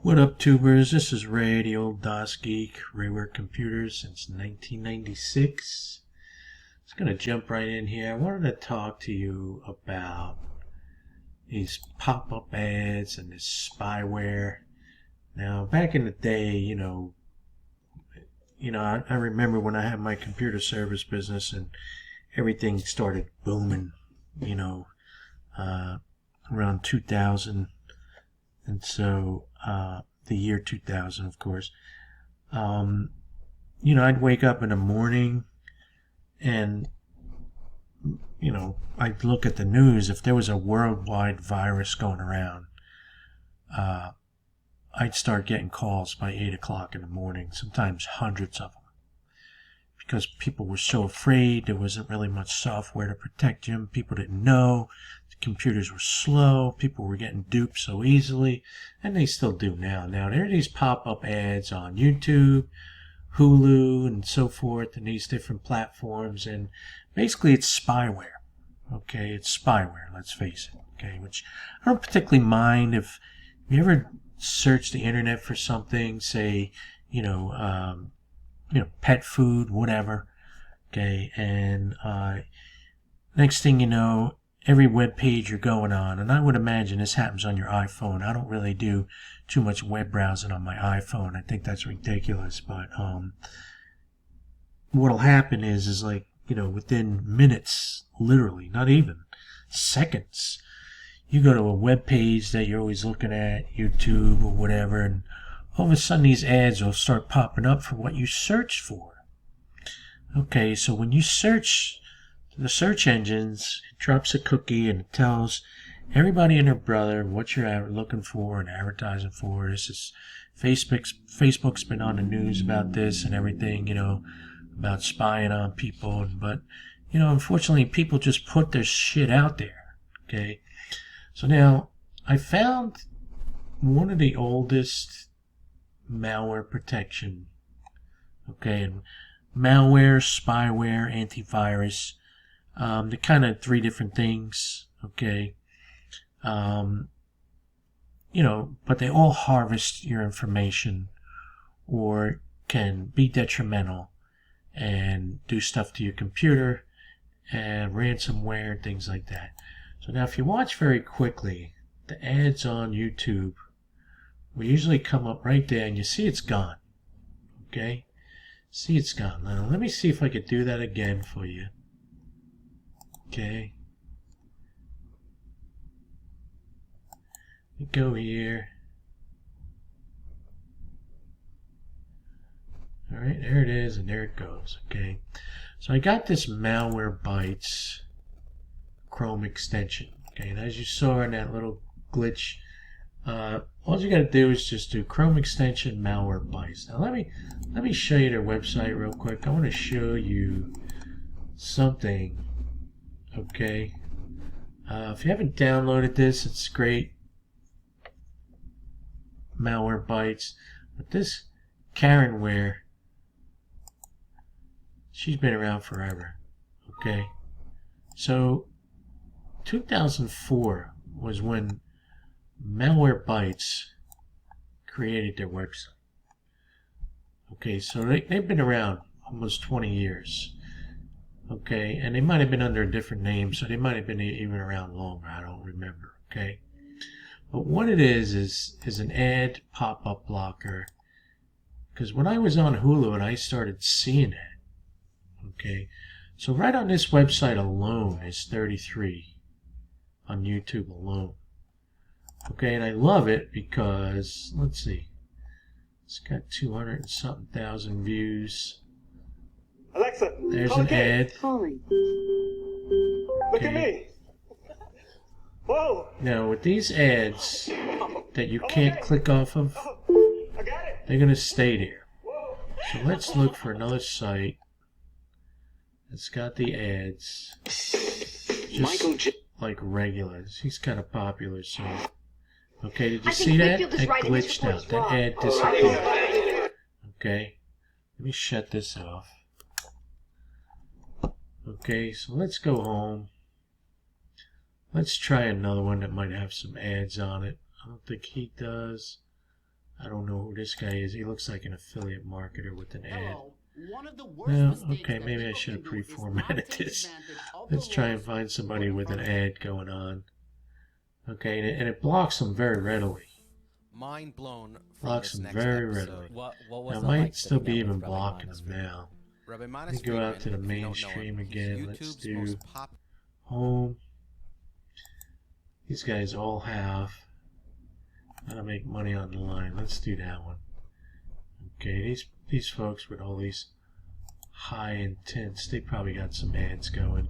What up, tubers? This is Ray, the old DOS geek, Rayware Computers since 1996. Just gonna jump right in here. I wanted to talk to you about these pop-up ads and this spyware. Now, back in the day, I remember when I had my computer service business and everything started booming, around 2000. And so, the year 2000, of course, I'd wake up in the morning and, I'd look at the news. If there was a worldwide virus going around, I'd start getting calls by 8 o'clock in the morning, sometimes hundreds of them, because people were so afraid. There wasn't really much software to protect them. People didn't know. The computers were slow. People were getting duped so easily, and they still do now. Now, there are these pop-up ads on YouTube, Hulu, and so forth, and these different platforms, and basically it's spyware. Okay, it's spyware, let's face it. Okay, which I don't particularly mind. If you ever search the internet for something, say, pet food, whatever, okay, and next thing you know, every web page you're going on, and I would imagine this happens on your iPhone. I don't really do too much web browsing on my iPhone. I think that's ridiculous, but what'll happen is like, within minutes, literally, not even seconds, you go to a web page that you're always looking at, YouTube or whatever, and all of a sudden these ads will start popping up for what you searched for. Okay, so when you search the search engines, it drops a cookie and it tells everybody and their brother what you're looking for and advertising for. This is Facebook's been on the news about this and everything, about spying on people. But, unfortunately, people just put their shit out there. Okay, so now I found one of the oldest malware protection, okay, and malware, spyware, antivirus, they're kind of three different things, okay, but they all harvest your information or can be detrimental and do stuff to your computer and ransomware and things like that. So now if you watch very quickly, the ads on YouTube will usually come up right there, and you see it's gone. Okay? See it's gone. Now, let me see if I could do that again for you. Okay. You go here. Alright, there it is, and there it goes. Okay. So I got this Malwarebytes Chrome extension. Okay, and as you saw in that little glitch, all you got to do is just do Chrome extension Malwarebytes. Now let me show you their website real quick. I want to show you something. Okay, if you haven't downloaded this, it's great. Malwarebytes, but this Karenware, she's been around forever. Okay, so 2004 was when Malwarebytes created their website. Okay, so they've been around almost 20 years. Okay, and they might have been under a different name, so they might have been even around longer. I don't remember. Okay, but what it is an ad pop-up blocker. Because when I was on Hulu and I started seeing it, okay, so right on this website alone is 33 on YouTube alone. Okay, and I love it because, let's see, it's got 200 and something thousand views. Alexa, there's an ad. Calling. Look at me. Whoa. Now, with these ads that you can't click off of, I got it. they're going to stay there. Whoa. So let's look for another site that's got the ads just like regular. He's kind of popular, so... Okay, did you see that? That glitched out. That ad disappeared. Okay, let me shut this off. Okay, so let's go home. Let's try another one that might have some ads on it. I don't think he does. I don't know who this guy is. He looks like an affiliate marketer with an ad. Hello. One of the worst Well, mistakes okay, that maybe I people should have can do is pre-formatted not take this. advantage of Let's the try and laws find somebody put with an in ad going on. Okay, and it blocks them very readily. Mind blown from Blocks this them next very episode. readily. What Now, was it it might like still sitting be down even with Rabbi blocking Manas them Friedman? now. Rabbi Let Manas me go out to the Friedman, if you don't know mainstream him, he's again. Let's YouTube's do most pop- home. These guys all have how to make money on the line. Let's do that one. Okay, these folks with all these high intents, they probably got some ads going.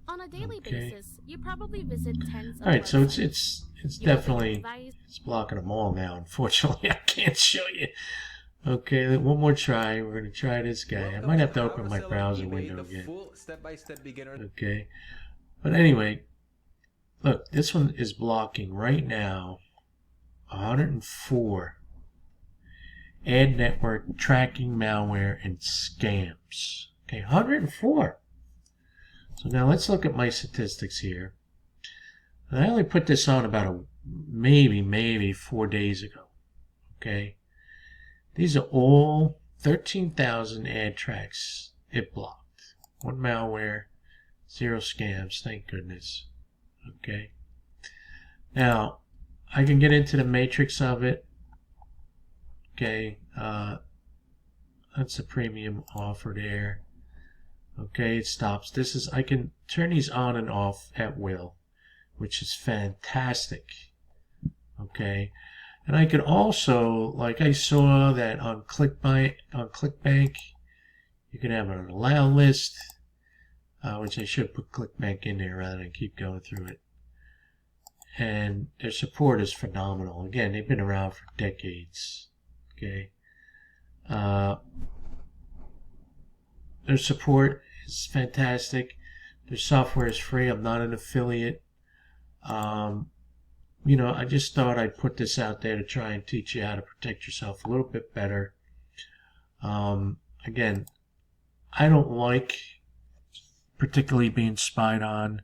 On a daily Okay. basis, you probably visit tens of All right, so websites. it's You open definitely your device, it's blocking them all now. Unfortunately, I can't show you. Okay, one more try. We're gonna try this guy. I might have to open my browser window again. Okay, but anyway, look, this one is blocking right now 104 ad network tracking malware and scams. Okay, 104. So now let's look at my statistics here. And I only put this on about maybe 4 days ago. Okay, these are all 13,000 ad tracks it blocked. 1 malware, 0 scams, thank goodness. Okay, now I can get into the matrix of it. Okay, that's the premium offer there. Okay, it stops. This is, I can turn these on and off at will, which is fantastic. Okay, and I could also, like I saw that on ClickBank, you can have an allow list, which I should put ClickBank in there rather than keep going through it. And their support is phenomenal. Again, they've been around for decades. Okay, their support is fantastic. Their software is free. I'm not an affiliate. You know, I just thought I'd put this out there to try and teach you how to protect yourself a little bit better. Again, I don't like particularly being spied on,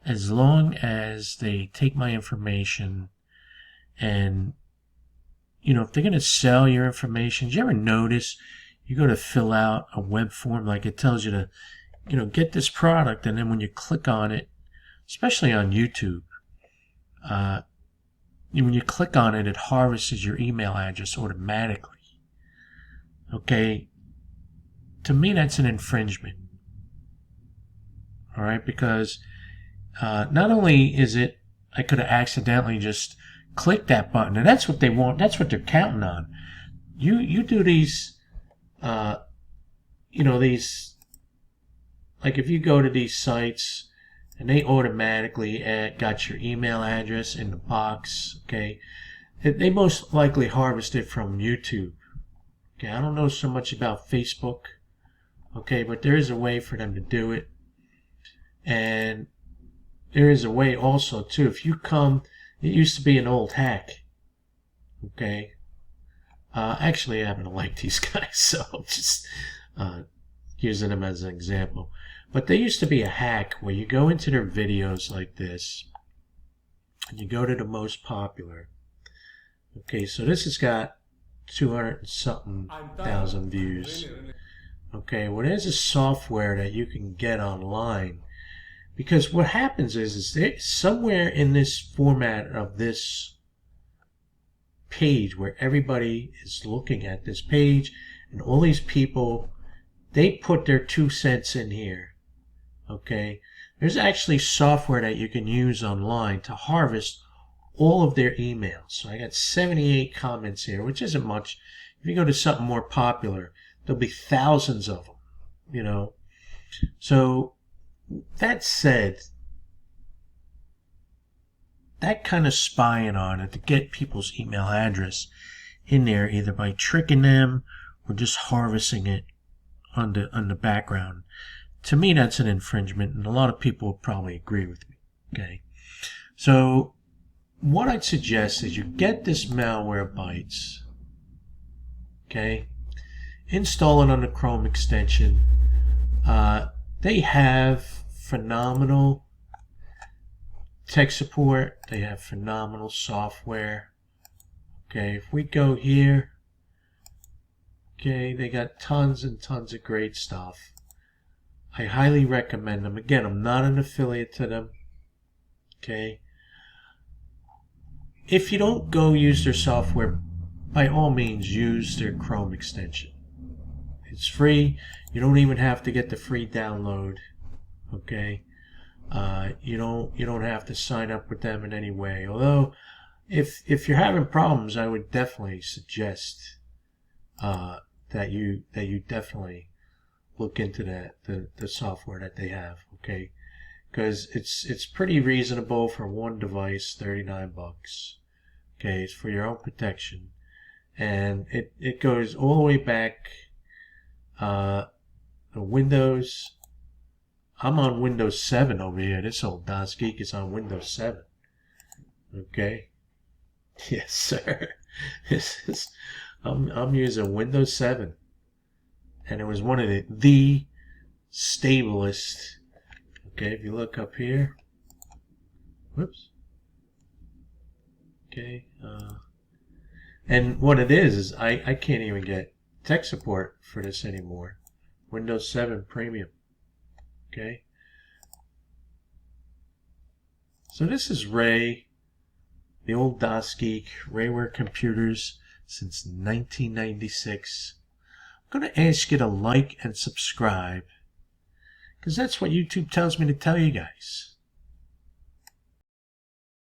as long as they take my information and, you know, if they're going to sell your information. Did you ever notice you go to fill out a web form, like it tells you to, you know, get this product, and then when you click on it, especially on YouTube, when you click on it, it harvests your email address automatically. Okay, to me that's an infringement. All right, because not only is it, I could have accidentally just clicked that button, and that's what they want. That's what they're counting on. You do these, you know, these, like if you go to these sites and they automatically got your email address in the box. Okay, they most likely harvest it from YouTube. Okay, I don't know so much about Facebook. Okay, but there is a way for them to do it. And there is a way also too, if you come, it used to be an old hack. Okay, actually I happen to like these guys, so I'm just using them as an example. But there used to be a hack where you go into their videos like this and you go to the most popular. Okay, so this has got 200 and something thousand views. Okay, well there's a software that you can get online. Because what happens is there, somewhere in this format of this page where everybody is looking at this page and all these people, they put their 2 cents in here. Okay, there's actually software that you can use online to harvest all of their emails. So I got 78 comments here, which isn't much. If you go to something more popular, there'll be thousands of them, you know. So that said, that kind of spying on it to get people's email address in there, either by tricking them or just harvesting it on the background, to me that's an infringement, and a lot of people would probably agree with me. Okay, so what I'd suggest is you get this malware bytes. Okay, install it on the Chrome extension. They have phenomenal tech support. They have phenomenal software. Okay, if we go here, okay, they got tons and tons of great stuff. I highly recommend them. Again, I'm not an affiliate to them. Okay. If you don't go use their software, by all means use their Chrome extension. It's free. You don't even have to get the free download. Okay. You don't have to sign up with them in any way. Although, if you're having problems, I would definitely suggest that you definitely look into the software that they have. Okay, because it's pretty reasonable for one device, $39. Okay, it's for your own protection, and it goes all the way back. The Windows. I'm on Windows 7 over here. This old DOS Geek is on Windows 7. Okay. Yes, sir. I'm using Windows 7, and it was one of the stablest. Okay, if you look up here. Whoops. Okay. And what it is I can't even get tech support for this anymore. Windows 7 Premium. Okay. So this is Ray, the old DOS Geek, Rayware Computers since 1996. I'm going to ask you to like and subscribe, because that's what YouTube tells me to tell you guys.